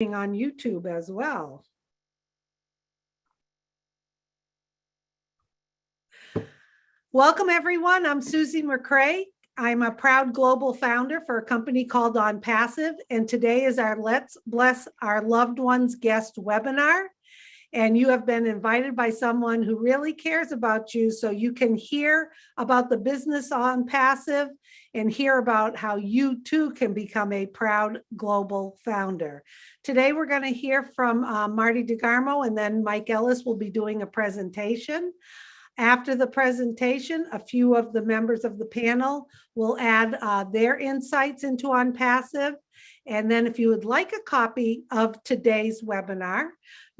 on YouTube as well. Welcome, everyone. I'm Susie McCrae. I'm a proud global founder for a company called OnPassive, and today is our Let's Bless Our Loved Ones guest webinar. And you have been invited by someone who really cares about you, so you can hear about the business OnPassive and hear about how you too can become a proud global founder. Today, we're going to hear from Marty DeGarmo, and then Mike Ellis will be doing a presentation. After the presentation, a few of the members of the panel will add their insights into OnPassive. And then if you would like a copy of today's webinar,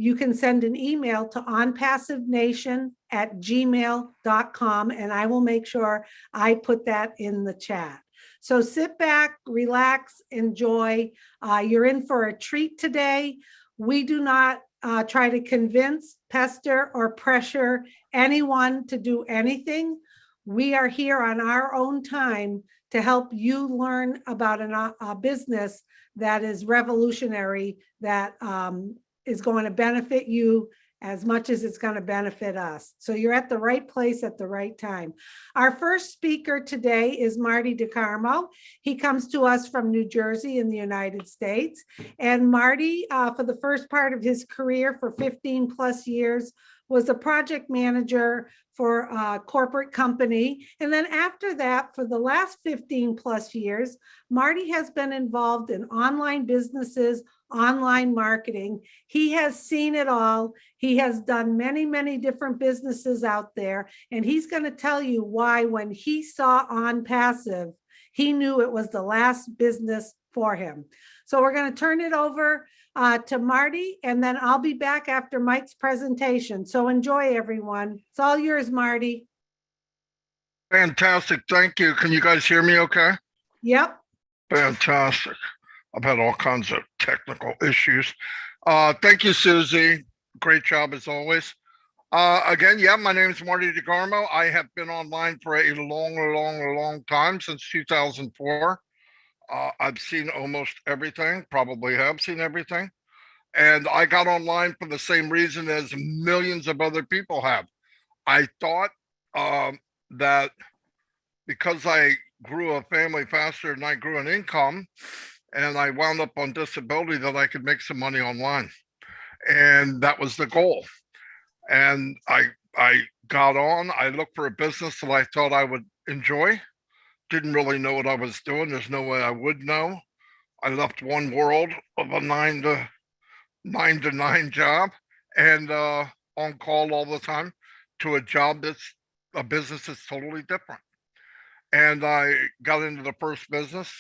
you can send an email to onpassivenation@gmail.com, and I will make sure I put that in the chat. So sit back, relax, enjoy. You're in for a treat today. We do not try to convince, pester, or pressure anyone to do anything. We are here on our own time to help you learn about a business that is revolutionary, that is going to benefit you as much as it's going to benefit us. So you're at the right place at the right time. Our first speaker today is Marty DeGarmo. He comes to us from New Jersey in the United States. And Marty, for the first part of his career for 15 plus years, was a project manager for a corporate company. And then after that, for the last 15 plus years, Marty has been involved in online businesses, online marketing. He has seen it all. He has done many, many different businesses out there. And he's going to tell you why, when he saw OnPassive, he knew it was the last business for him. So we're going to turn it over to Marty, and then I'll be back after Mike's presentation. So enjoy, everyone. It's all yours, Marty. Fantastic. Thank you. Can you guys hear me okay? Yep. Fantastic. I've had all kinds of technical issues. Thank you, Susie. Great job as always. Again, yeah, my name is Marty DeGarmo. I have been online for a long time, since 2004. I've seen almost everything, probably have seen everything. And I got online for the same reason as millions of other people have. I thought that because I grew a family faster than I grew an income, and I wound up on disability, that I could make some money online. And that was the goal. And I got on, I looked for a business that I thought I would enjoy. Didn't really know what I was doing. There's no way I would know. I left one world of a 9 to 9 job and on call all the time, to a job that's a business that's totally different. And I got into the first business.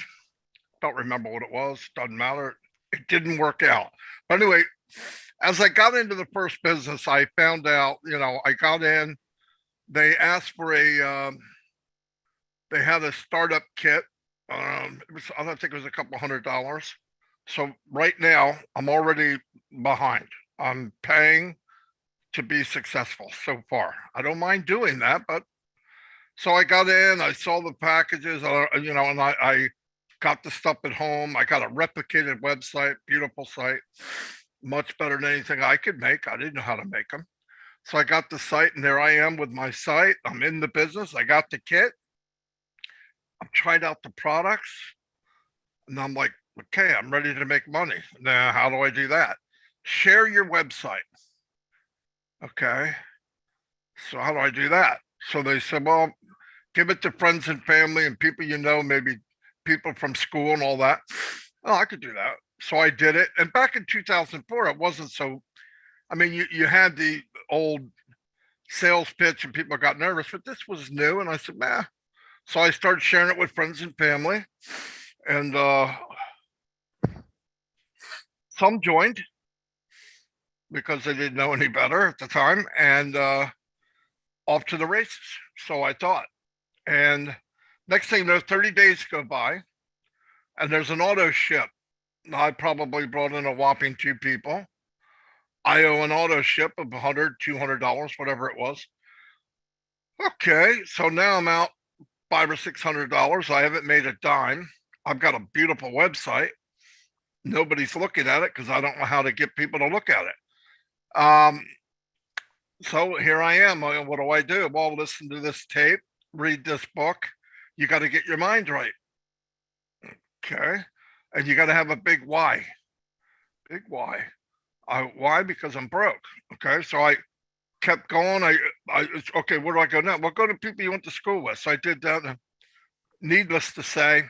Don't remember what it was. Doesn't matter. It didn't work out. But anyway, as I got into the first business, I found out, I got in, they asked for they had a startup kit. I don't think it was a couple $100. So right now I'm already behind. I'm paying to be successful so far. I don't mind doing that, but so I got in, I saw the packages, and I got the stuff at home. I got a replicated website, beautiful site, much better than anything I could make. I didn't know how to make them. So I got the site, and there I am with my site. I'm in the business. I got the kit. I've tried out the products, and I'm like, okay, I'm ready to make money. Now, how do I do that? Share your website. Okay. So how do I do that? So they said, well, give it to friends and family and people maybe people from school and all that. Oh, I could do that. So I did it. And back in 2004, it wasn't so, you had the old sales pitch and people got nervous, but this was new. And I said, nah. So I started sharing it with friends and family, and some joined because they didn't know any better at the time, and off to the races. So I thought. And next thing you know, 30 days go by, and there's an auto ship. I probably brought in a whopping 2 people. I owe an auto ship of $100, $200, whatever it was. Okay, so now I'm out $500 or $600. I haven't made a dime. I've got a beautiful website. Nobody's looking at it because I don't know how to get people to look at it. So here I am. What do? Well, listen to this tape, read this book. You got to get your mind right. Okay. And you got to have a big why. Big why. Why? Because I'm broke. Okay. So I kept going. Okay, where do I go now? Well, go to people you went to school with. So I did that. And needless to say,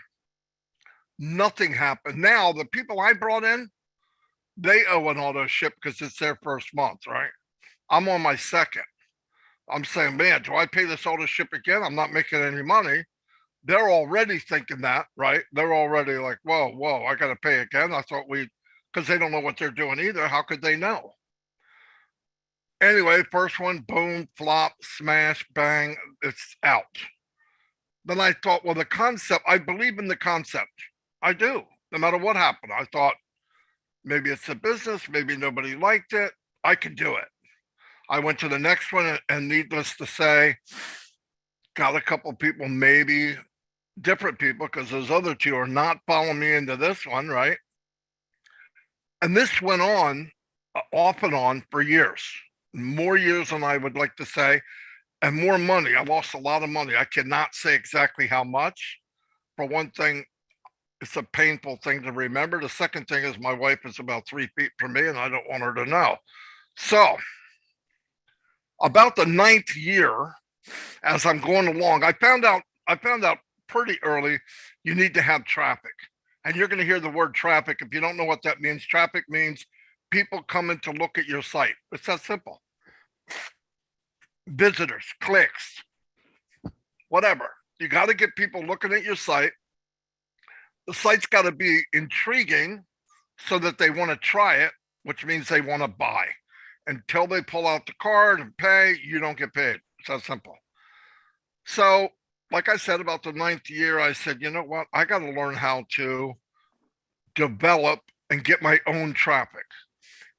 nothing happened. Now, the people I brought in, they owe an auto ship because it's their first month, right? I'm on my second. I'm saying, man, do I pay this auto ship again? I'm not making any money. They're already thinking that, right? They're already like, whoa, I got to pay again. I thought because they don't know what they're doing either. How could they know? Anyway, first one, boom, flop, smash, bang, it's out. Then I thought, well, the concept, I believe in the concept. I do, no matter what happened. I thought maybe it's a business, maybe nobody liked it. I could do it. I went to the next one, and needless to say, got a couple people, maybe different people, because those other two are not following me into this one, right? And this went on, off and on for years, more years than I would like to say, and more money. I lost a lot of money. I cannot say exactly how much. For one thing, it's a painful thing to remember. The second thing is my wife is about 3 feet from me, and I don't want her to know. So about the 9th year, as I'm going along, I found out pretty early you need to have traffic. And you're going to hear the word traffic. If you don't know what that means, traffic means people coming to look at your site. It's that simple. Visitors, clicks, whatever. You got to get people looking at your site. The site's got to be intriguing so that they want to try it, which means they want to buy. Until they pull out the card and pay, you don't get paid. It's that simple. So, like I said, about the 9th year, I said, you know what? I got to learn how to develop and get my own traffic.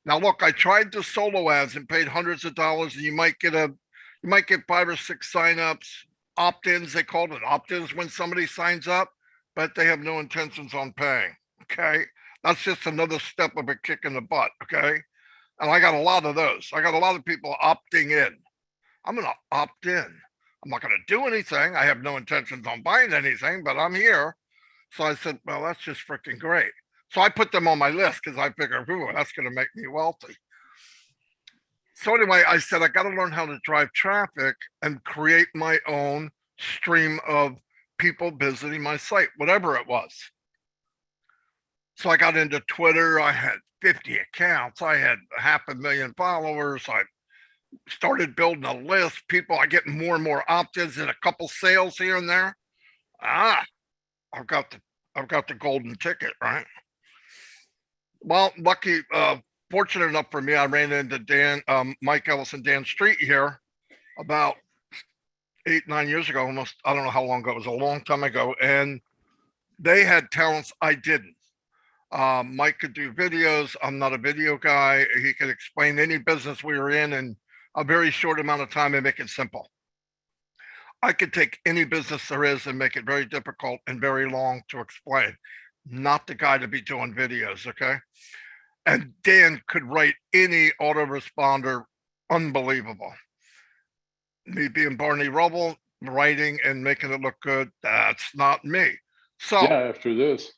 Now, look, I tried the solo ads and paid hundreds of dollars, and you might get 5 or 6 signups, opt-ins. They called it opt-ins when somebody signs up, but they have no intentions on paying. Okay, that's just another step of a kick in the butt. Okay, and I got a lot of those. I got a lot of people opting in. I'm going to opt in. I'm not going to do anything. I have no intentions on buying anything, but I'm here. So I said, well, that's just freaking great. So I put them on my list because I figured, that's going to make me wealthy. So anyway, I said, I got to learn how to drive traffic and create my own stream of people visiting my site, whatever it was. So I got into Twitter. I had 50 accounts. I had 500,000 followers. I started building a list. I get more and more opt-ins and a couple sales here and there. I've got the golden ticket, right? Well, fortunate enough for me, I ran into Mike Ellis and Dan Street here about 8-9 years ago, almost. I don't know how long ago. It was a long time ago, and they had talents I didn't. Mike could do videos. I'm not a video guy. He could explain any business we were in a very short amount of time and make it simple. I could take any business there is and make it very difficult and very long to explain. Not the guy to be doing videos, okay? And Dan could write any autoresponder, unbelievable. Me being Barney Rubble, writing and making it look good, that's not me. So yeah, after this.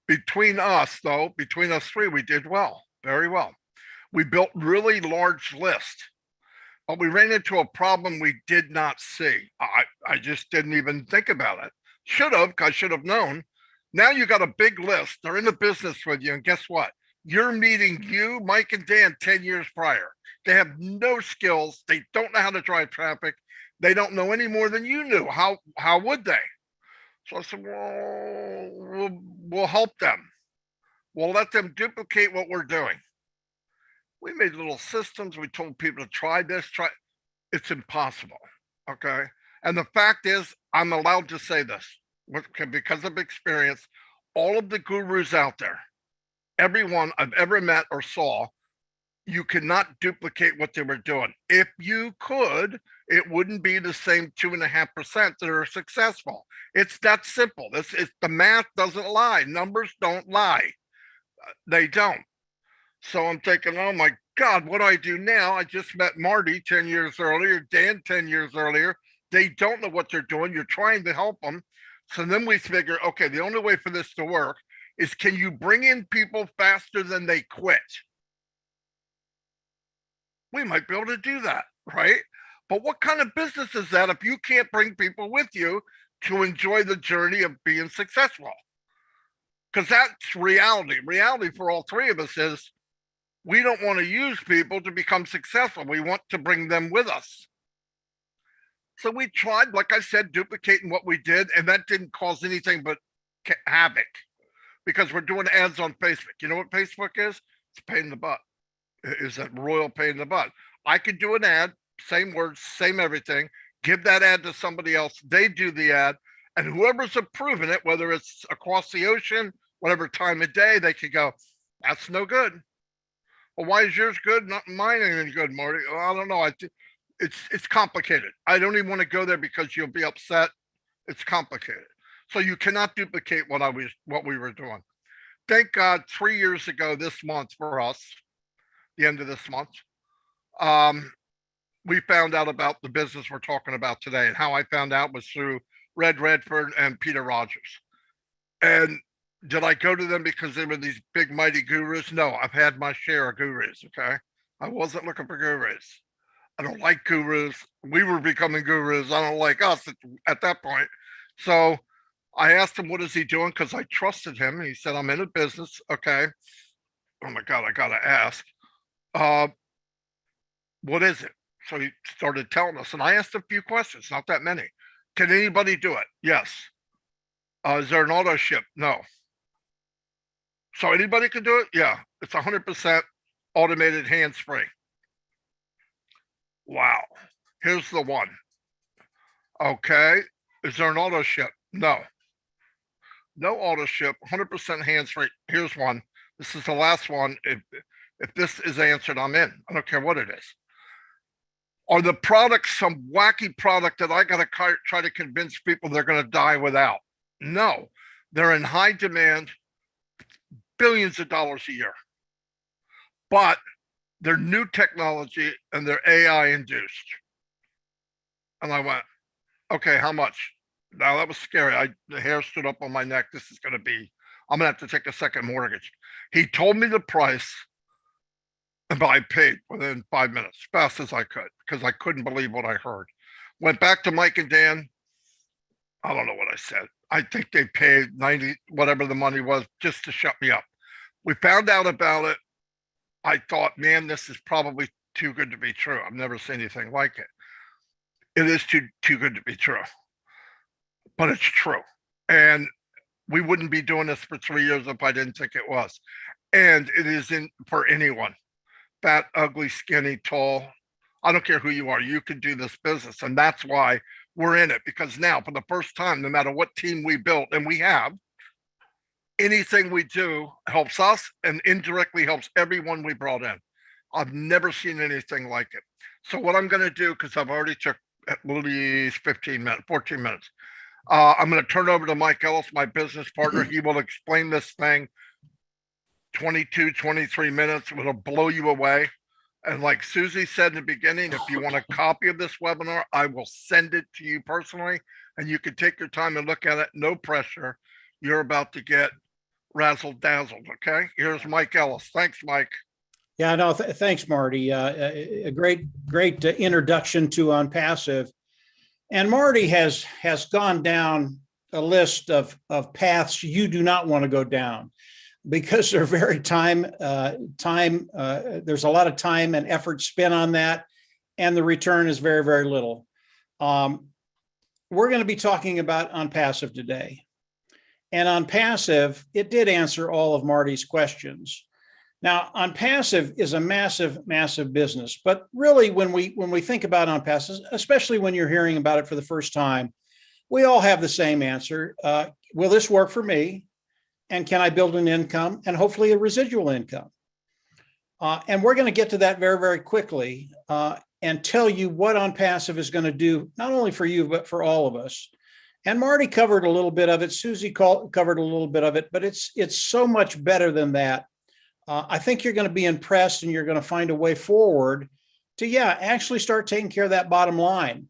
between us three, we did well, very well. We built really large lists, but we ran into a problem we did not see. I just didn't even think about it. I should have known. Now you got a big list. They're in the business with you, and guess what? You're meeting you, Mike and Dan, 10 years prior. They have no skills. They don't know how to drive traffic. They don't know any more than you knew. How would they? So I said, well, we'll help them. We'll let them duplicate what we're doing. We made little systems. We told people to try this, It's impossible, okay? And the fact is, I'm allowed to say this because of experience. All of the gurus out there, everyone I've ever met or saw, You cannot duplicate what they were doing. If you could, it wouldn't be the same 2.5% that are successful. It's that simple. The math doesn't lie. Numbers don't lie. They don't. So I'm thinking, oh my God, what do I do now? I just met Marty 10 years earlier, Dan 10 years earlier. They don't know what they're doing. You're trying to help them. So then we figure, okay, the only way for this to work is, can you bring in people faster than they quit? We might be able to do that, right? But what kind of business is that if you can't bring people with you to enjoy the journey of being successful? Because that's reality. Reality for all three of us is we don't want to use people to become successful. We want to bring them with us. So we tried, like I said, duplicating what we did, and that didn't cause anything but havoc, because we're doing ads on Facebook. You know what Facebook is? It's a pain in the butt. It is a royal pain in the butt. I could do an ad, same words, same everything, give that ad to somebody else. They do the ad, and whoever's approving it, whether it's across the ocean, whatever time of day, they could go, that's no good. Well, why is yours good? Not mine ain't any good, Marty. Well, I don't know. It's complicated. I don't even want to go there because you'll be upset. It's complicated. So you cannot duplicate what we were doing. Thank God 3 years ago this month for us, the end of this month, we found out about the business we're talking about today. And how I found out was through Red Redford and Peter Rogers. And did I go to them because they were these big mighty gurus? No, I've had my share of gurus, okay? I wasn't looking for gurus. I don't like gurus. We were becoming gurus. I don't like us at that point. So I asked him, what is he doing? Because I trusted him. He said, I'm in a business. Okay. Oh my God, I got to ask. What is it? So he started telling us, and I asked a few questions, not that many. Can anybody do it? Yes. Is there an auto ship? No. So anybody can do it? Yeah. It's 100% automated, hands-free. Wow. Here's the one. Okay. Is there an auto ship? No. No auto ship, 100% hands-free. Here's one. This is the last one. If this is answered, I'm in. I don't care what it is. Are the products some wacky product that I got to try to convince people they're going to die without? No. They're in high demand, billions of dollars a year. But they're new technology and they're AI induced. And I went, okay, how much? Now that was scary. The hair stood up on my neck. This is going to be, I'm going to have to take a second mortgage. He told me the price, and I paid within 5 minutes, fast as I could, because I couldn't believe what I heard. Went back to Mike and Dan. I don't know what I said. I think they paid 90, whatever the money was, just to shut me up. We found out about it. I thought, man, this is probably too good to be true. I've never seen anything like it. It is too good to be true. But it's true. And we wouldn't be doing this for 3 years if I didn't think it was. And it isn't for anyone. Fat, ugly, skinny, tall. I don't care who you are. You can do this business. And that's why we're in it. Because now, for the first time, no matter what team we built, and we have, anything we do helps us and indirectly helps everyone we brought in. I've never seen anything like it. So what I'm going to do, because I've already took at least 14 minutes, I'm going to turn over to Mike Ellis, my business partner. He will explain this thing 22, 23 minutes. It'll blow you away. And like Susie said in the beginning, if you want a copy of this webinar, I will send it to you personally, and you can take your time and look at it. No pressure. You're about to get razzled dazzled. Okay. Here's Mike Ellis. Thanks, Mike. Yeah, no, thanks, Marty. A great introduction to OnPassive. And Marty has gone down a list of paths you do not want to go down, because they're very there's a lot of time and effort spent on that, and the return is very, very little. We're going to be talking about OnPassive today. And OnPassive, it did answer all of Marty's questions. Now, OnPassive is a massive, massive business. But really, when we think about OnPassive, especially when you're hearing about it for the first time, we all have the same answer. Will this work for me? And can I build an income and hopefully a residual income? And we're going to get to that very, very quickly and tell you what OnPassive is going to do, not only for you, but for all of us. And Marty covered a little bit of it. Susie covered a little bit of it, but it's so much better than that. I think you're going to be impressed, and you're going to find a way forward to, actually start taking care of that bottom line.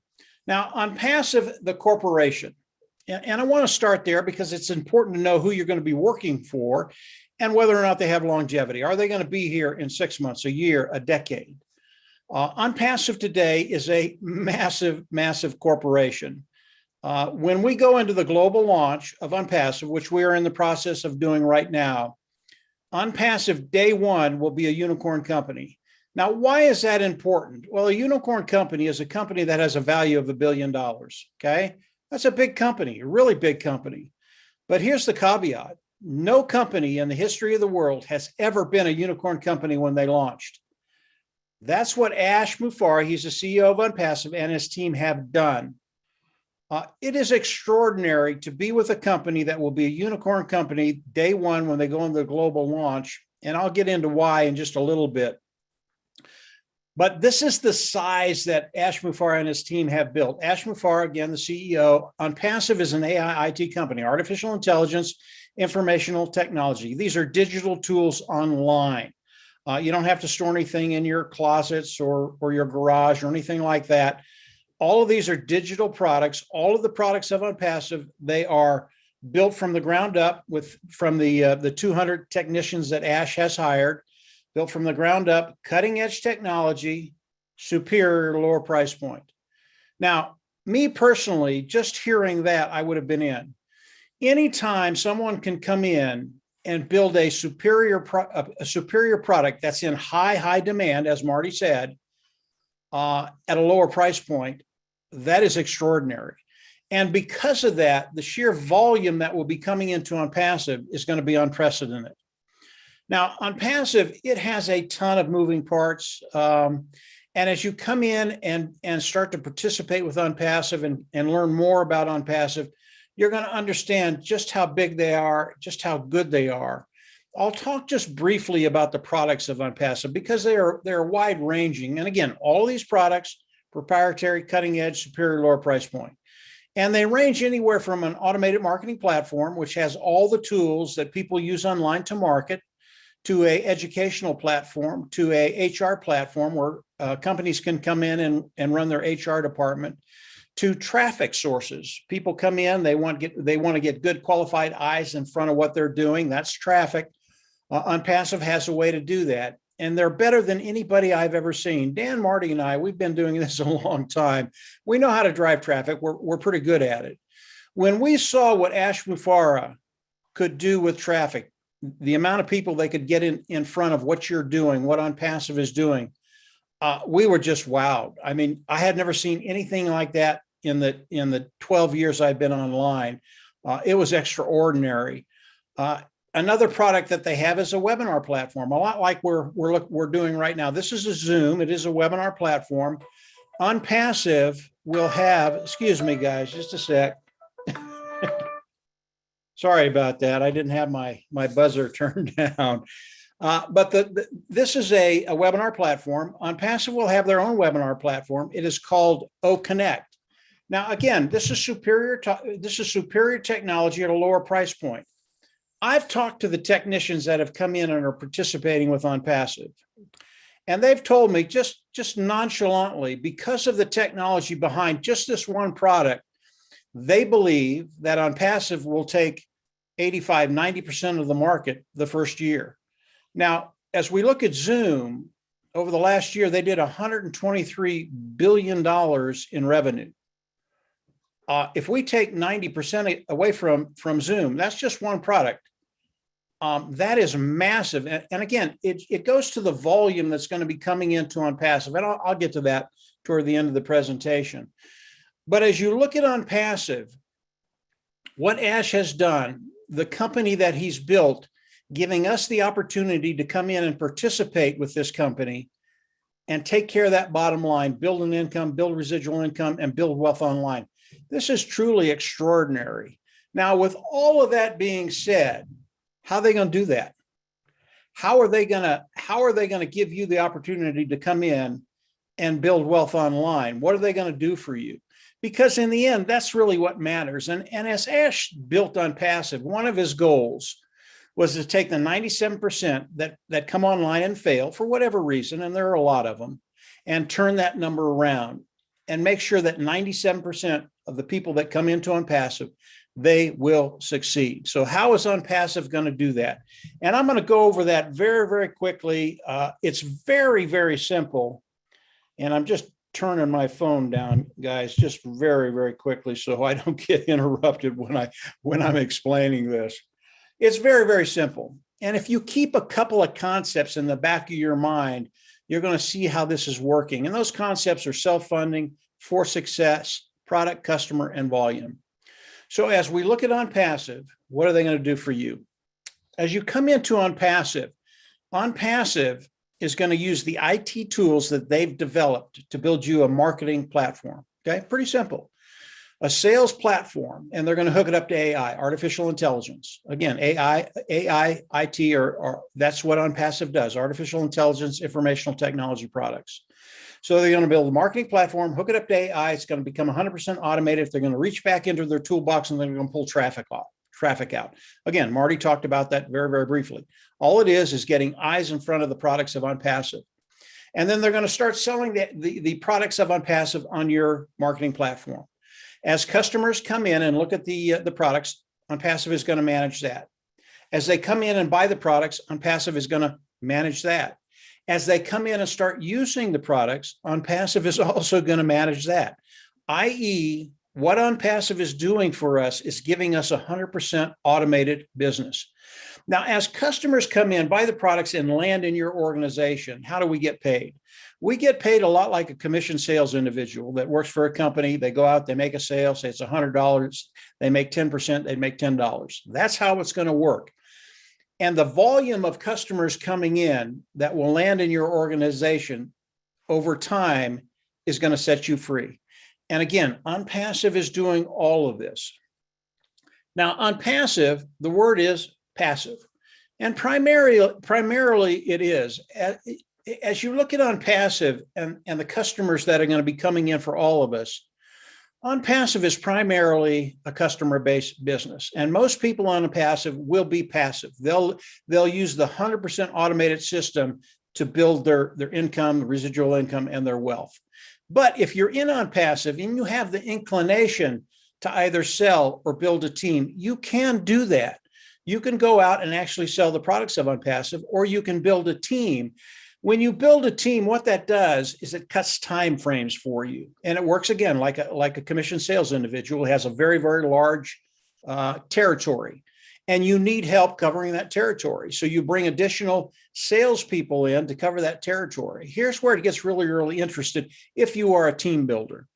Now, OnPassive, the corporation, and I want to start there because it's important to know who you're going to be working for and whether or not they have longevity. Are they going to be here in 6 months, a year, a decade? OnPassive today is a massive, massive corporation. When we go into the global launch of OnPassive, which we are in the process of doing right now, OnPassive day one will be a unicorn company. Now, why is that important? Well, a unicorn company is a company that has a value of $1 billion. Okay. That's a big company, a really big company. But here's the caveat. No company in the history of the world has ever been a unicorn company when they launched. That's what Ash Mufareh, he's the CEO of OnPassive, and his team have done. It is extraordinary to be with a company that will be a unicorn company day one when they go into the global launch. And I'll get into why in just a little bit. But this is the size that Ash Mufareh and his team have built. Ash Mufareh, again, the CEO. OnPassive is an AI IT company, artificial intelligence, informational technology. These are digital tools online. You don't have to store anything in your closets or your garage or anything like that. All of these are digital products. All of the products of OnPassive, they are built from the ground up from the 200 technicians that Ash has hired. Built from the ground up, cutting edge technology, superior, lower price point. Now, me personally, just hearing that, I would have been in. Anytime someone can come in and build a superior product that's in high demand, as Marty said, at a lower price point, that is extraordinary. And because of that, the sheer volume that will be coming into OnPassive is going to be unprecedented. Now, OnPassive, it has a ton of moving parts. And as you come in and start to participate with OnPassive and learn more about OnPassive, you're going to understand just how big they are, just how good they are. I'll talk just briefly about the products of OnPassive because they're wide ranging. And again, all of these products, proprietary, cutting edge, superior, lower price point. And they range anywhere from an automated marketing platform, which has all the tools that people use online to market, to a educational platform, to a HR platform where companies can come in and run their HR department, to traffic sources. People come in, they want to get good qualified eyes in front of what they're doing. That's traffic. OnPassive has a way to do that. And they're better than anybody I've ever seen. Dan, Marty, and I, we've been doing this a long time. We know how to drive traffic. We're pretty good at it. When we saw what Ash Mufareh could do with traffic, the amount of people they could get in front of what you're doing, what OnPassive is doing, we were just wowed. I mean, I had never seen anything like that in the 12 years I've been online. It was extraordinary. Another product that they have is a webinar platform, a lot like we're doing right now. This is a Zoom. It is a webinar platform. OnPassive will have, excuse me, guys, just a sec. Sorry about that. I didn't have my buzzer turned down. But this is a webinar platform. OnPassive will have their own webinar platform. It is called OConnect. Now, again, this is superior technology at a lower price point. I've talked to the technicians that have come in and are participating with OnPassive, and they've told me just nonchalantly, because of the technology behind just this one product, they believe that OnPassive will take 85–90% of the market the first year. Now, as we look at Zoom, over the last year, they did $123 billion in revenue. If we take 90% away from Zoom, that's just one product. That is massive. And again, it goes to the volume that's going to be coming into OnPassive. And I'll get to that toward the end of the presentation. But as you look at OnPassive, what Ash has done, the company that he's built, giving us the opportunity to come in and participate with this company and take care of that bottom line, build an income, build residual income, and build wealth online. This is truly extraordinary. Now, with all of that being said, how are they going to do that? how are they gonna give you the opportunity to come in and build wealth online? What are they going to do for you? Because in the end, that's really what matters. And as Ash built OnPassive, one of his goals was to take the 97% that come online and fail for whatever reason, and there are a lot of them, and turn that number around and make sure that 97% of the people that come into OnPassive, they will succeed. So how is OnPassive going to do that? And I'm going to go over that very, very quickly. It's very, very simple. And I'm just turning my phone down, guys, just very, very quickly so I don't get interrupted when I'm explaining this. It's very, very simple. And if you keep a couple of concepts in the back of your mind, you're going to see how this is working. And those concepts are self-funding, for success, product, customer, and volume. So as we look at OnPassive, what are they going to do for you? As you come into OnPassive, OnPassive is going to use the IT tools that they've developed to build you a marketing platform. Okay, pretty simple. A sales platform, and they're going to hook it up to AI, artificial intelligence. Again, AI, IT, or that's what OnPassive does, artificial intelligence, informational technology products. So they're going to build a marketing platform, hook it up to AI. It's going to become 100% automated. They're going to reach back into their toolbox and they're going to pull traffic out. Again, Marty talked about that very, very briefly. All it is getting eyes in front of the products of OnPassive. And then they're going to start selling the products of OnPassive on your marketing platform. As customers come in and look at the products, OnPassive is going to manage that. As they come in and buy the products, OnPassive is going to manage that. As they come in and start using the products, OnPassive is also going to manage that. i.e., what OnPassive is doing for us is giving us 100% automated business. Now, as customers come in, buy the products, and land in your organization, how do we get paid? We get paid a lot like a commission sales individual that works for a company. They go out, they make a sale, say it's $100, they make 10%, they make $10. That's how it's going to work. And the volume of customers coming in that will land in your organization over time is going to set you free. And again, OnPassive is doing all of this. Now, OnPassive, the word is passive. And primarily it is. As you look at OnPassive and the customers that are going to be coming in for all of us, OnPassive is primarily a customer-based business, and most people on OnPassive will be passive. They'll use the 100% automated system to build their income, residual income, and their wealth. But if you're in OnPassive and you have the inclination to either sell or build a team, you can do that. You can go out and actually sell the products of OnPassive, or you can build a team. When you build a team, what that does is it cuts time frames for you. And it works, again, like a commission sales individual who has a very, very large territory, and you need help covering that territory. So you bring additional salespeople in to cover that territory. Here's where it gets really, really interested if you are a team builder.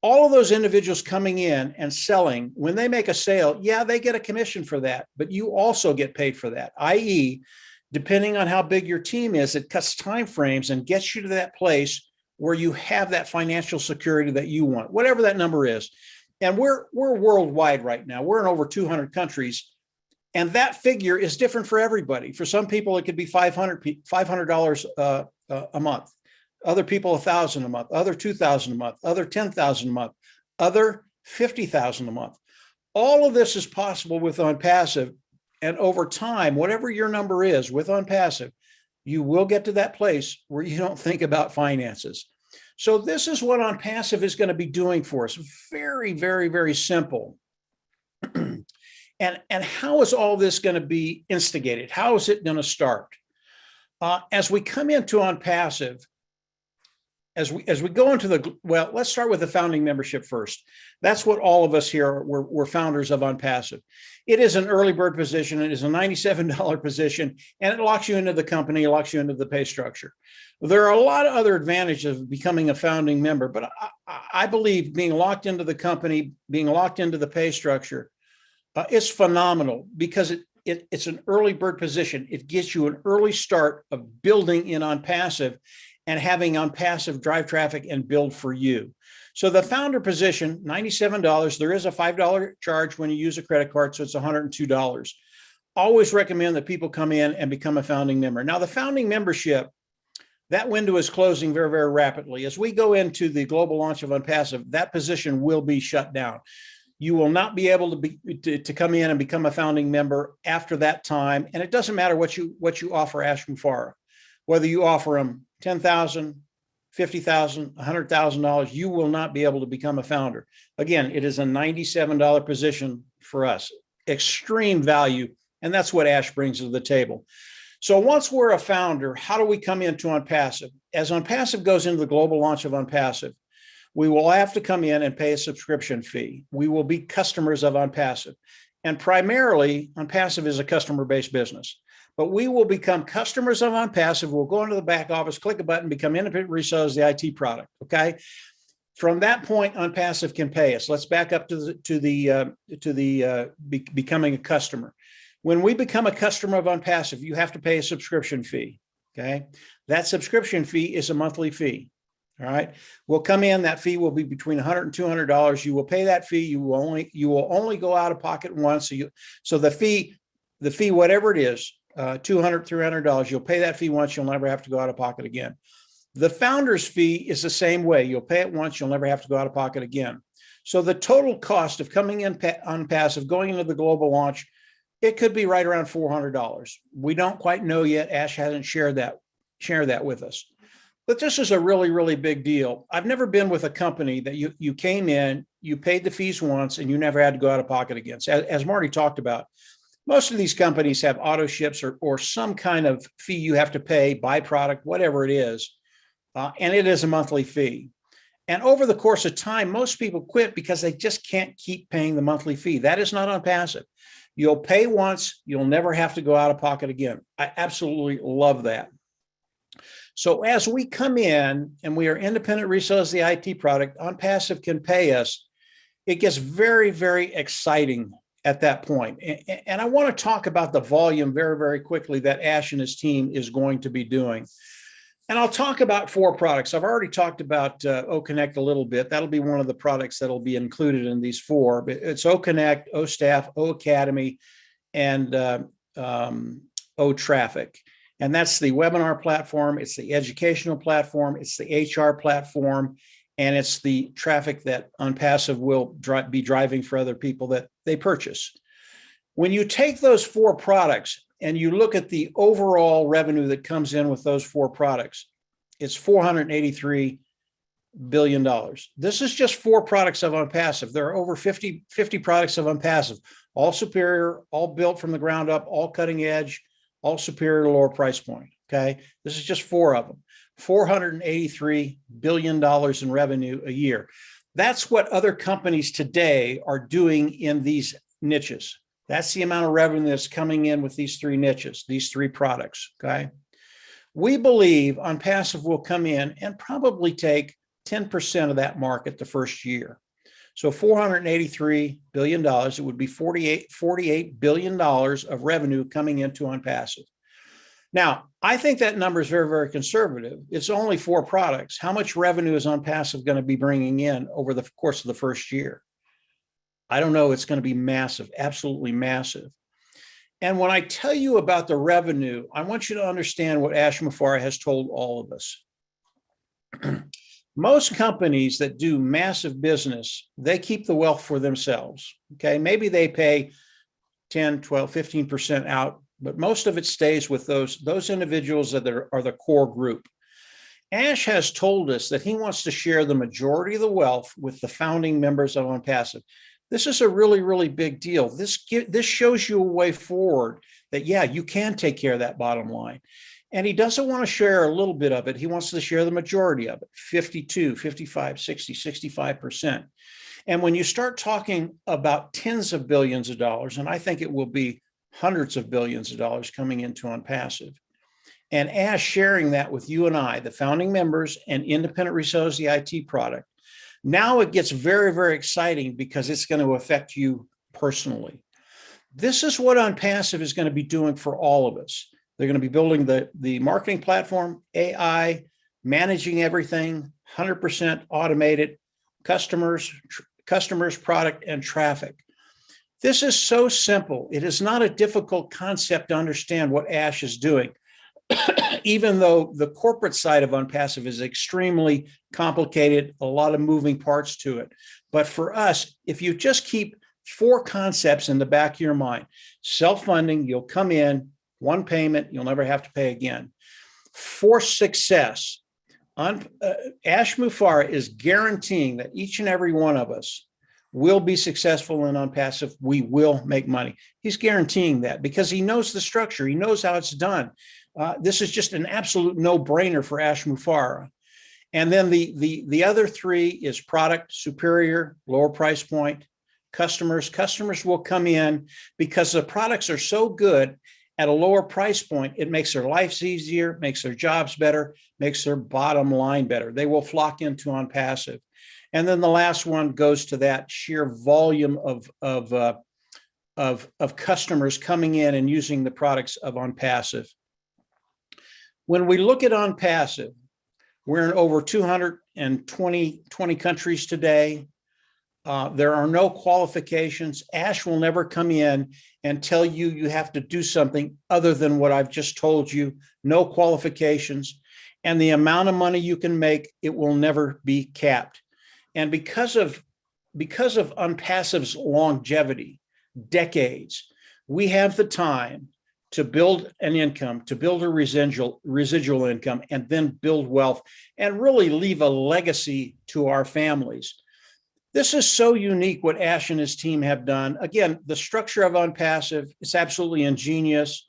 All of those individuals coming in and selling, when they make a sale, yeah, they get a commission for that, but you also get paid for that, i.e., depending on how big your team is, it cuts time frames and gets you to that place where you have that financial security that you want, whatever that number is. And we're worldwide right now. We're in over 200 countries. And that figure is different for everybody. For some people, it could be $500 a month. Other people, $1,000 a month. Other $2,000 a month. Other $10,000 a month. Other $50,000 a month. All of this is possible with OnPassive. And over time, whatever your number is with OnPassive, you will get to that place where you don't think about finances. So this is what OnPassive is going to be doing for us. Very, very, very simple. And how is all this going to be instigated? How is it going to start? As we come into OnPassive, as we go into let's start with the founding membership first. That's what all of us here, we're founders of OnPassive. It is an early bird position. It is a $97 position, and it locks you into the company, it locks you into the pay structure. There are a lot of other advantages of becoming a founding member, but I believe being locked into the company, being locked into the pay structure, is phenomenal because it's an early bird position. It gets you an early start of building in OnPassive and having OnPassive drive traffic and build for you. So the founder position, $97. There is a $5 charge when you use a credit card, so it's $102. always recommend that people come in and become a founding member. Now, the founding membership, that window is closing very, very rapidly. As we go into the global launch of OnPassive, that position will be shut down. You will not be able to come in and become a founding member after that time. And it doesn't matter what you offer Ash Mufareh, whether you offer them $10,000, $50,000, $100,000, you will not be able to become a founder. Again, it is a $97 position for us, extreme value. And that's what Ash brings to the table. So once we're a founder, how do we come into OnPassive? As OnPassive goes into the global launch of OnPassive, we will have to come in and pay a subscription fee. We will be customers of OnPassive. And primarily, OnPassive is a customer-based business. But we will become customers of OnPassive. We'll go into the back office, click a button, become independent resellers of the IT product, okay? From that point, OnPassive can pay us. Let's back up to becoming a customer. When we become a customer of OnPassive, you have to pay a subscription fee, okay? That subscription fee is a monthly fee, all right? We'll come in, that fee will be between $100 and $200. You will pay that fee. You will only go out of pocket once. So the fee, whatever it is, $200, $300, you'll pay that fee once. You'll never have to go out of pocket again. The founder's fee is the same way. You'll pay it once. You'll never have to go out of pocket again. So the total cost of coming in OnPassive, going into the global launch, it could be right around $400. We don't quite know yet. Ash hasn't shared that with us. But this is a really, really big deal. I've never been with a company that you came in, you paid the fees once, and you never had to go out of pocket again. As Marty talked about, most of these companies have auto ships or some kind of fee you have to pay, buy product, whatever it is, and it is a monthly fee. And over the course of time, most people quit because they just can't keep paying the monthly fee. That is not OnPassive. You'll pay once, you'll never have to go out of pocket again. I absolutely love that. So as we come in and we are independent resellers of the IT product, OnPassive can pay us. It gets very, very exciting at that point. And I want to talk about the volume very, very quickly that Ash and his team is going to be doing. And I'll talk about 4 products. I've already talked about OConnect a little bit. That'll be one of the products that'll be included in these 4. But it's OConnect, OStaff, OAcademy, and OTraffic. And that's the webinar platform. It's the educational platform. It's the HR platform. And it's the traffic that OnPassive will be driving for other people that they purchase. When you take those 4 products and you look at the overall revenue that comes in with those 4 products, it's $483 billion. This is just 4 products of OnPassive. There are over 50 products of OnPassive, all superior, all built from the ground up, all cutting edge, all superior to lower price point, okay? This is just 4 of them. $483 billion in revenue a year. That's what other companies today are doing in these niches. That's the amount of revenue that's coming in with these 3 niches, these 3 products, okay? We believe OnPassive will come in and probably take 10% of that market the first year. So $483 billion, it would be $48 billion of revenue coming into OnPassive. Now, I think that number is very, very conservative. It's only 4 products. How much revenue is OnPassive going to be bringing in over the course of the first year? I don't know. It's going to be massive, absolutely massive. And when I tell you about the revenue, I want you to understand what Ash Mufareh has told all of us. Most companies that do massive business, they keep the wealth for themselves. Okay, maybe they pay 10, 12, 15% out, but most of it stays with those individuals that are the core group. Ash has told us that he wants to share the majority of the wealth with the founding members of OnPassive. This is a really, really big deal. This shows you a way forward that, yeah, you can take care of that bottom line. And he doesn't want to share a little bit of it. He wants to share the majority of it, 52, 55, 60, 65%. And when you start talking about tens of billions of dollars, and I think it will be hundreds of billions of dollars coming into OnPassive, and Ash sharing that with you and I, the founding members and independent resellers of the IT product, now it gets very, very exciting because it's going to affect you personally. This is what OnPassive is going to be doing for all of us. They're going to be building the marketing platform, AI, managing everything, 100% automated, customers, product, and traffic. This is so simple. It is not a difficult concept to understand what Ash is doing, even though the corporate side of OnPassive is extremely complicated, a lot of moving parts to it. But for us, if you just keep 4 concepts in the back of your mind: self-funding, you'll come in, one payment, you'll never have to pay again. For success, Ash Mufareh is guaranteeing that each and every one of us will be successful in OnPassive. We will make money. He's guaranteeing that because he knows the structure. He knows how it's done. This is just an absolute no-brainer for Ash Mufareh. And then the other 3 is product, superior, lower price point, customers. Customers will come in because the products are so good at a lower price point. It makes their lives easier, makes their jobs better, makes their bottom line better. They will flock into OnPassive. And then the last one goes to that sheer volume of customers coming in and using the products of OnPassive. When we look at OnPassive, we're in over 220 countries today. There are no qualifications. Ash will never come in and tell you you have to do something other than what I've just told you. No qualifications. And the amount of money you can make, it will never be capped. And because of OnPassive's longevity, decades, we have the time to build an income, to build a residual income, and then build wealth and really leave a legacy to our families. This is so unique what Ash and his team have done. Again, the structure of OnPassive is absolutely ingenious.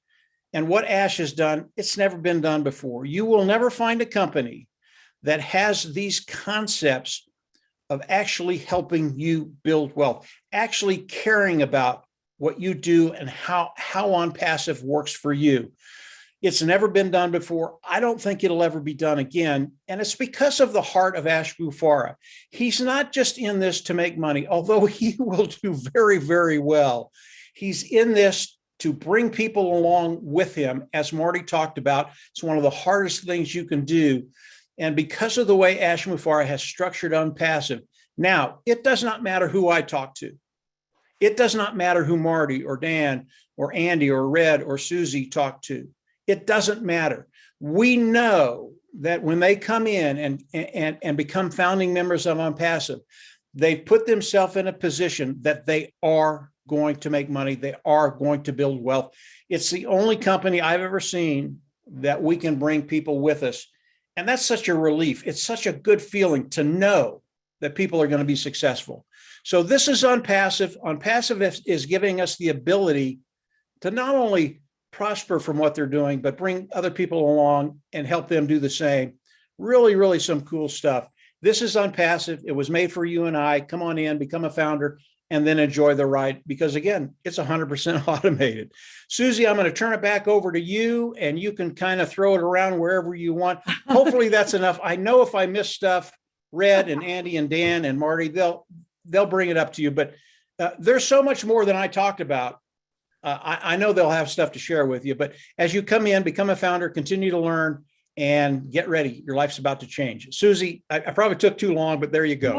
And what Ash has done, it's never been done before. You will never find a company that has these concepts of actually helping you build wealth, actually caring about what you do and how OnPassive works for you. It's never been done before. I don't think it'll ever be done again. And it's because of the heart of Ash Mufareh. He's not just in this to make money, although he will do very, very well. He's in this to bring people along with him. As Marty talked about, it's one of the hardest things you can do. And because of the way Ash Mufareh has structured OnPassive, now it does not matter who I talk to. It does not matter who Marty or Dan or Andy or Red or Susie talk to. It doesn't matter. We know that when they come in and become founding members of OnPassive, they've put themselves in a position that they are going to make money. They are going to build wealth. It's the only company I've ever seen that we can bring people with us. And that's such a relief. It's such a good feeling to know that people are going to be successful. So this is OnPassive. OnPassive is giving us the ability to not only prosper from what they're doing, but bring other people along and help them do the same. Really, really some cool stuff. This is OnPassive. It was made for you and I. Come on in, become a founder, and then enjoy the ride because, again, it's 100% automated. Susie, I'm going to turn it back over to you, and you can kind of throw it around wherever you want. Hopefully that's enough. I know if I miss stuff, Red and Andy and Dan and Marty, they'll bring it up to you. But there's so much more than I talked about. I know they'll have stuff to share with you. But as you come in, become a founder, continue to learn, and get ready. Your life's about to change. Susie, I probably took too long, but there you go.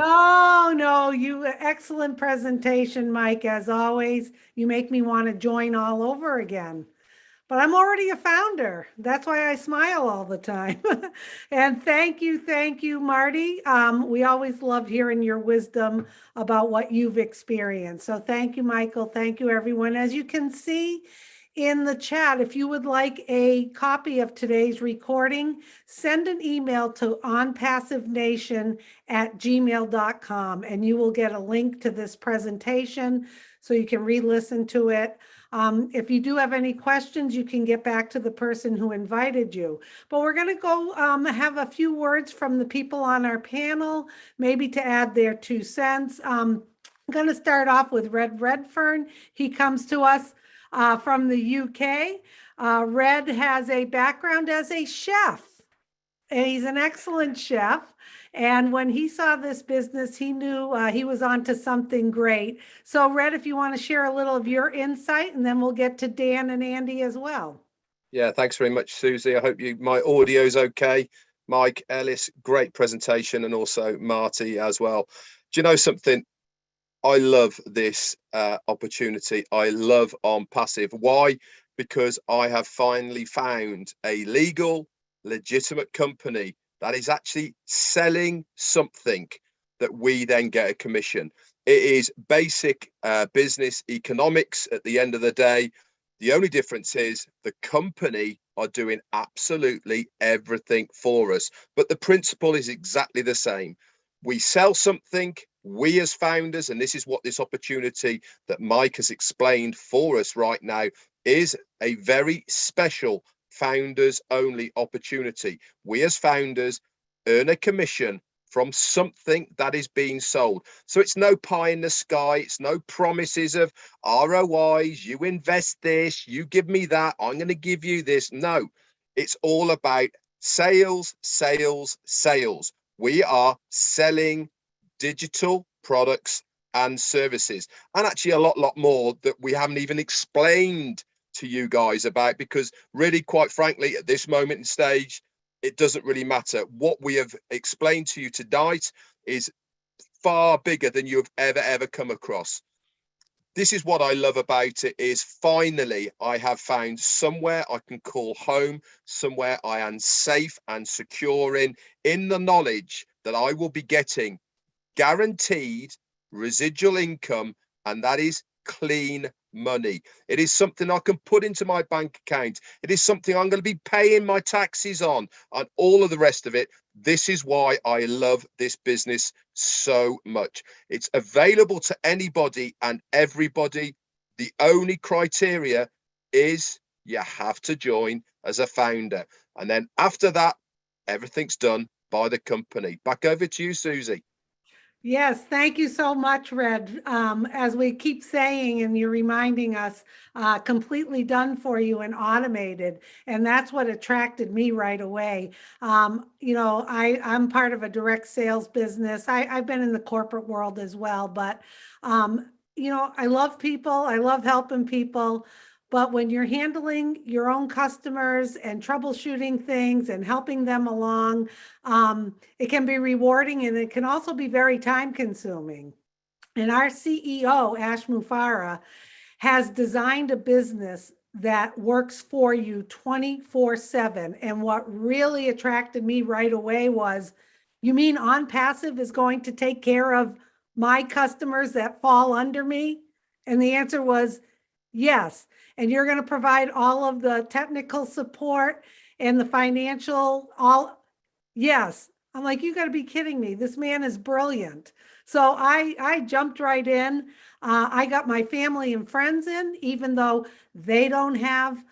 No, you excellent presentation, Mike. As always, you make me want to join all over again. But I'm already a founder. That's why I smile all the time. And thank you, Marty. We always love hearing your wisdom about what you've experienced. So thank you, Michael. Thank you, everyone. As you can see in the chat, if you would like a copy of today's recording, send an email to onpassivenation@gmail.com and you will get a link to this presentation so you can re-listen to it. If you do have any questions, you can get back to the person who invited you. But we're going to go have a few words from the people on our panel, maybe to add their 2 cents. I'm going to start off with Red Redfern. He comes to us from the UK. Red has a background as a chef. And he's an excellent chef. And when he saw this business, he knew he was onto something great. So Red, if you want to share a little of your insight, and then we'll get to Dan and Andy as well. Yeah, thanks very much, Susie. I hope my audio's okay. Mike, Ellis, great presentation, and also Marty as well. Do you know something? I love this opportunity. I love OnPassive. Why? Because I have finally found a legal, legitimate company that is actually selling something that we then get a commission. It is basic business economics at the end of the day. The only difference is the company are doing absolutely everything for us, but the principle is exactly the same. We sell something, we as founders, and this is what this opportunity that Mike has explained for us right now is a very special founders only opportunity. We as founders earn a commission from something that is being sold. So it's no pie in the sky. It's no promises of ROIs. You invest this, you give me that, I'm going to give you this. No, it's all about sales, sales, sales. We are selling digital products and services, and actually a lot more that we haven't even explained to you guys about, because really, quite frankly, at this moment in stage, it doesn't really matter. What we have explained to you tonight is far bigger than you have ever come across. This is what I love about it, is finally I have found somewhere I can call home, somewhere I am safe and secure in the knowledge that I will be getting guaranteed residual income, and that is clean money. It is something I can put into my bank account. It is something I'm going to be paying my taxes on, and all of the rest of it. This is why I love this business so much. It's available to anybody and everybody. The only criteria is you have to join as a founder, and then after that, everything's done by the company. Back over to you, Susie. Yes, thank you so much, Red. As we keep saying, and you're reminding us, completely done for you and automated. And that's what attracted me right away. I'm part of a direct sales business. I've been in the corporate world as well, but, I love people. I love helping people. But when you're handling your own customers and troubleshooting things and helping them along, it can be rewarding, and it can also be very time consuming. And our CEO, Ash Mufarah, has designed a business that works for you 24/7. And what really attracted me right away was, you mean OnPassive is going to take care of my customers that fall under me? And the answer was yes. And you're going to provide all of the technical support and the financial, all. Yes. I'm like, you got to be kidding me. This man is brilliant. So I jumped right in. I got my family and friends in, even though they don't have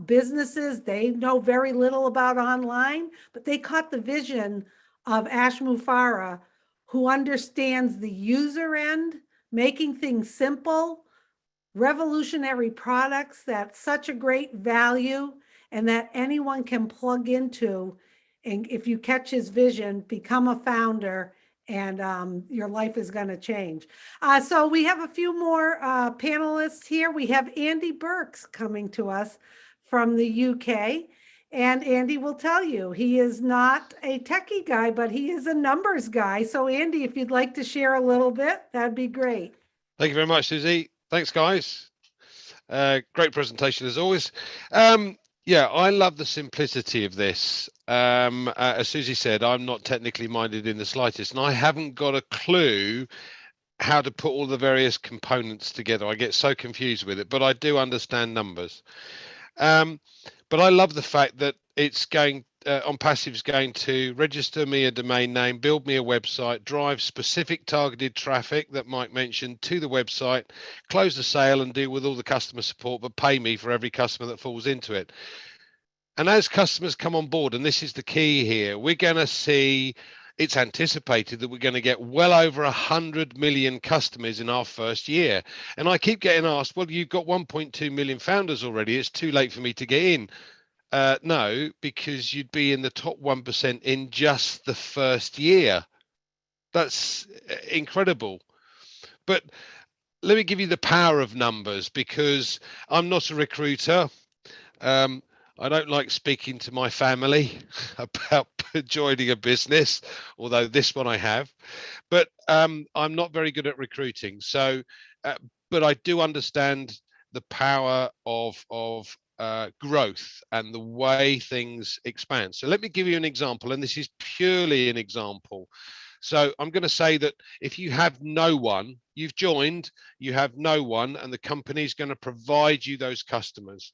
businesses. They know very little about online, but they caught the vision of Ash Mufarah, who understands the user end, making things simple, revolutionary products that's such a great value, and that anyone can plug into. And if you catch his vision, become a founder, and your life is going to change. So we have a few more panelists here. We have Andy Burks coming to us from the UK. And Andy will tell you, he is not a techie guy, but he is a numbers guy. So Andy, if you'd like to share a little bit, that'd be great. Thank you very much, Susie. Thanks, guys. Great presentation as always. Yeah, I love the simplicity of this. As Susie said, I'm not technically minded in the slightest, and I haven't got a clue how to put all the various components together. I get so confused with it, but I do understand numbers. But I love the fact that it's going OnPassive's going to register me a domain name, build me a website, drive specific targeted traffic that Mike mentioned to the website, close the sale and deal with all the customer support, but pay me for every customer that falls into it. And as customers come on board, and this is the key here, we're going to see, it's anticipated that we're going to get well over 100 million customers in our first year. And I keep getting asked, well, you've got 1.2 million founders already. It's too late for me to get in. No, because you'd be in the top 1% in just the first year. That's incredible. But let me give you the power of numbers, because I'm not a recruiter. I don't like speaking to my family about joining a business, although this one I have. But I'm not very good at recruiting. So, but I do understand the power of growth and the way things expand. So let me give you an example, and this is purely an example. So I'm going to say that if you have no one, you've joined, you have no one, and the company's going to provide you those customers.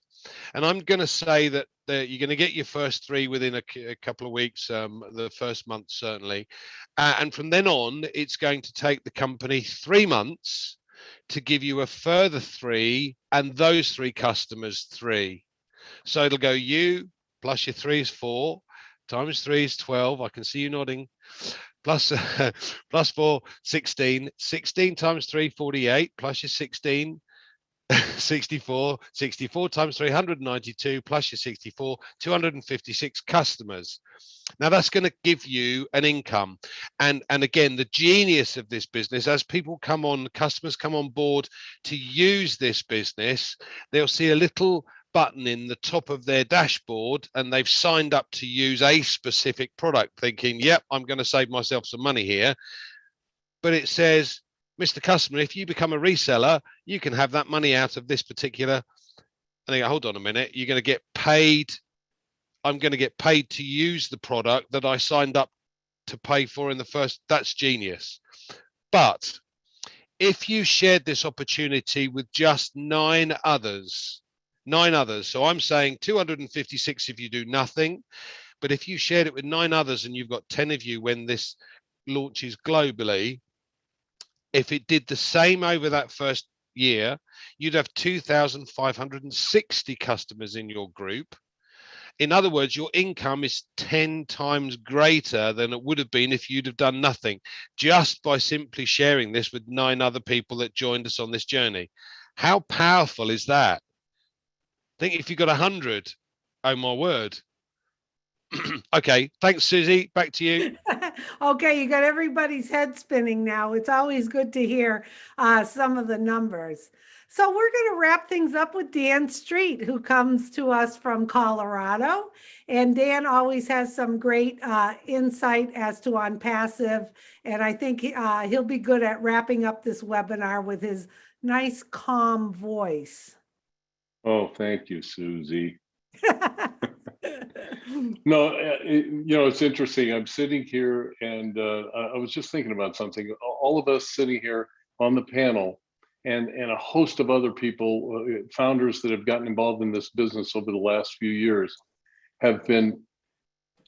And I'm going to say that you're going to get your first 3 within a couple of weeks, the first month certainly. And from then on, it's going to take the company 3 months to give you a further 3, and those 3 customers 3. So it'll go you plus your 3 is 4, times 3 is 12. I can see you nodding. Plus 4, 16. 16 times 3, 48. Plus your 16, 64. 64 times 392. Plus your 64, 256 customers. Now that's going to give you an income. And again, the genius of this business, as people come on, customers come on board to use this business, they'll see a little button in the top of their dashboard, and they've signed up to use a specific product, thinking, yep, I'm going to save myself some money here. But it says, Mr. Customer, if you become a reseller, you can have that money out of this particular. And they go, hold on a minute, you're going to get paid. I'm going to get paid to use the product that I signed up to pay for in the first. That's genius. But if you shared this opportunity with just 9 others, so I'm saying 256 if you do nothing, but if you shared it with 9 others and you've got 10 of you when this launches globally, if it did the same over that first year, you'd have 2,560 customers in your group. In other words, your income is 10 times greater than it would have been if you'd have done nothing, just by simply sharing this with 9 other people that joined us on this journey. How powerful is that? Think if you got 100, oh my word. Okay, thanks, Susie. Back to you. Okay, you got everybody's head spinning now. It's always good to hear some of the numbers. So we're going to wrap things up with Dan Street, who comes to us from Colorado. And Dan always has some great insight as to OnPassive. And I think he'll be good at wrapping up this webinar with his nice, calm voice. Oh, thank you, Susie. No, it's interesting. I'm sitting here and I was just thinking about something. All of us sitting here on the panel and a host of other people, founders that have gotten involved in this business over the last few years, have been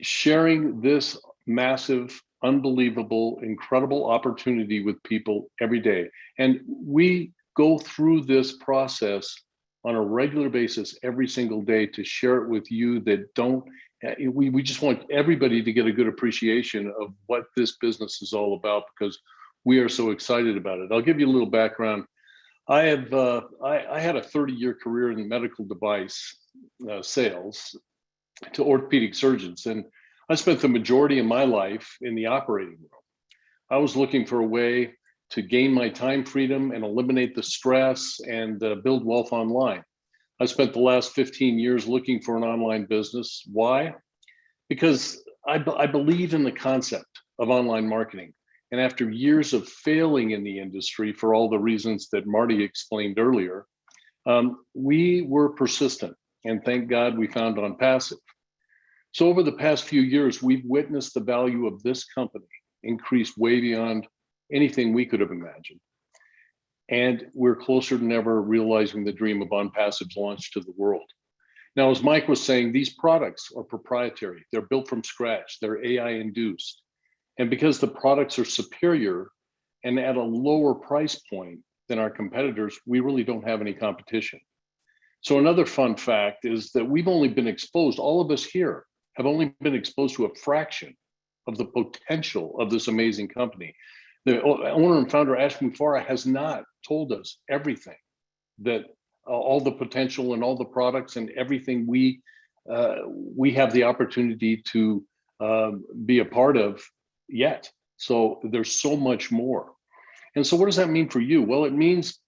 sharing this massive, unbelievable, incredible opportunity with people every day. And we go through this process on a regular basis every single day to share it with you that don't. We just want everybody to get a good appreciation of what this business is all about, because we are so excited about it. I'll give you a little background. I had a 30-year career in medical device sales to orthopedic surgeons, and I spent the majority of my life in the operating room. I was looking for a way to gain my time freedom and eliminate the stress and build wealth online. I spent the last 15 years looking for an online business. Why? Because I believe in the concept of online marketing. And after years of failing in the industry for all the reasons that Marty explained earlier, we were persistent. And thank God we found OnPassive. So over the past few years, we've witnessed the value of this company increase way beyond anything we could have imagined. And we're closer than ever realizing the dream of OnPassive's launch to the world. Now, as Mike was saying, these products are proprietary. They're built from scratch. They're AI induced. And because the products are superior and at a lower price point than our competitors, we really don't have any competition. So another fun fact is that we've only been exposed, all of us here have only been exposed to a fraction of the potential of this amazing company. The owner and founder, Ashwin Farah, has not told us everything, that all the potential and all the products and everything we have the opportunity to be a part of yet. So there's so much more. And so what does that mean for you? Well, it means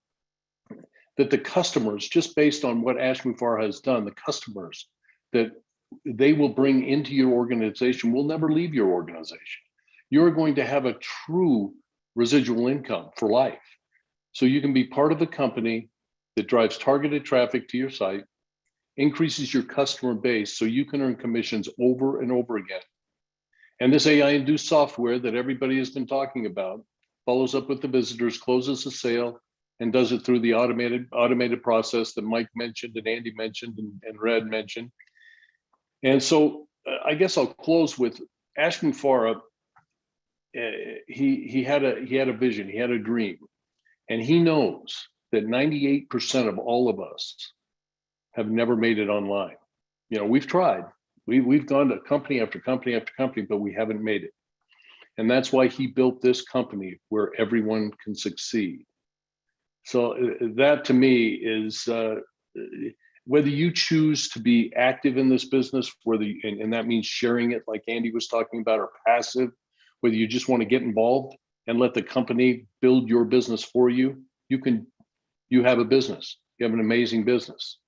that the customers, just based on what Ashwin Farah has done, the customers that they will bring into your organization will never leave your organization. You're going to have a true residual income for life. So you can be part of a company that drives targeted traffic to your site, increases your customer base so you can earn commissions over and over again. And this AI-induced software that everybody has been talking about follows up with the visitors, closes the sale, and does it through the automated process that Mike mentioned and Andy mentioned and Red mentioned. And so I guess I'll close with Ashwin Farah. He had a vision, he had a dream, and he knows that 98% of all of us have never made it online. You know, we've tried. We've gone to company after company after company, but we haven't made it. And that's why he built this company where everyone can succeed. So that to me is whether you choose to be active in this business, and that means sharing it like Andy was talking about, or passive, whether you just want to get involved and let the company build your business for you, you have a business. You have an amazing business.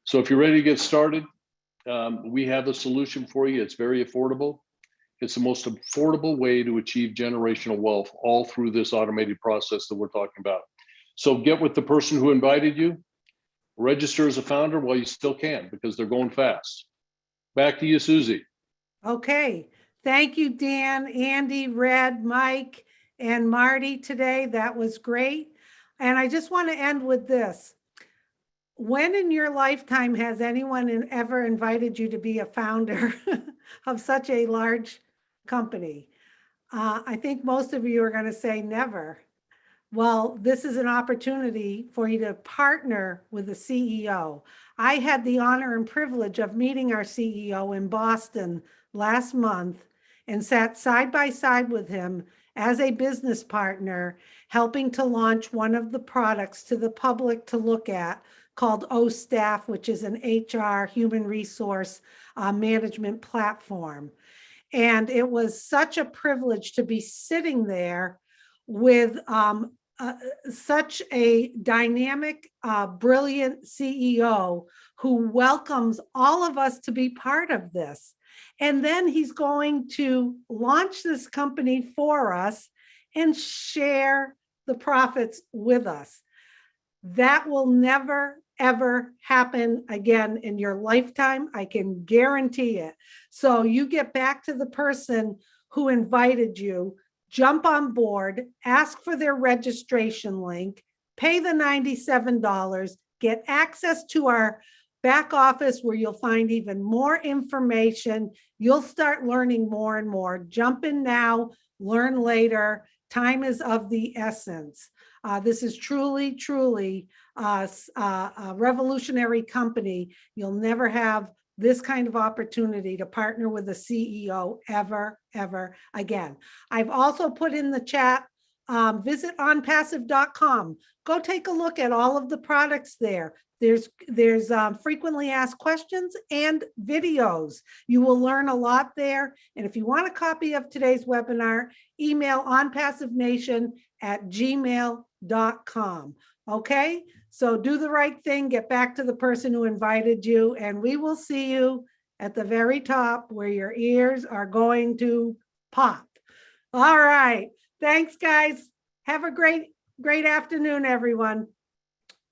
So if you're ready to get started, we have a solution for you. It's very affordable. It's the most affordable way to achieve generational wealth, all through this automated process that we're talking about. So get with the person who invited you, register as a founder while you still can, because they're going fast. Back to you, Susie. Okay. Thank you, Dan, Andy, Red, Mike, and Marty today. That was great. And I just want to end with this. When in your lifetime has anyone ever invited you to be a founder of such a large company? I think most of you are going to say never. Well, this is an opportunity for you to partner with the CEO. I had the honor and privilege of meeting our CEO in Boston last month and sat side by side with him as a business partner, helping to launch one of the products to the public to look at, called OStaff, which is an HR human resource management platform. And it was such a privilege to be sitting there with such a dynamic, brilliant CEO who welcomes all of us to be part of this. And then he's going to launch this company for us and share the profits with us. That will never, ever happen again in your lifetime. I can guarantee it. So you get back to the person who invited you, jump on board, ask for their registration link, pay the $97, get access to our back office where you'll find even more information. You'll start learning more and more. Jump in now, learn later. Time is of the essence. This is truly, truly a revolutionary company. You'll never have this kind of opportunity to partner with a CEO ever, ever again. I've also put in the chat, visit onpassive.com. Go take a look at all of the products there. There's frequently asked questions and videos. You will learn a lot there. And if you want a copy of today's webinar, email onpassivenation@gmail.com. Okay, so do the right thing, get back to the person who invited you, and we will see you at the very top where your ears are going to pop. All right, thanks guys. Have a great afternoon, everyone.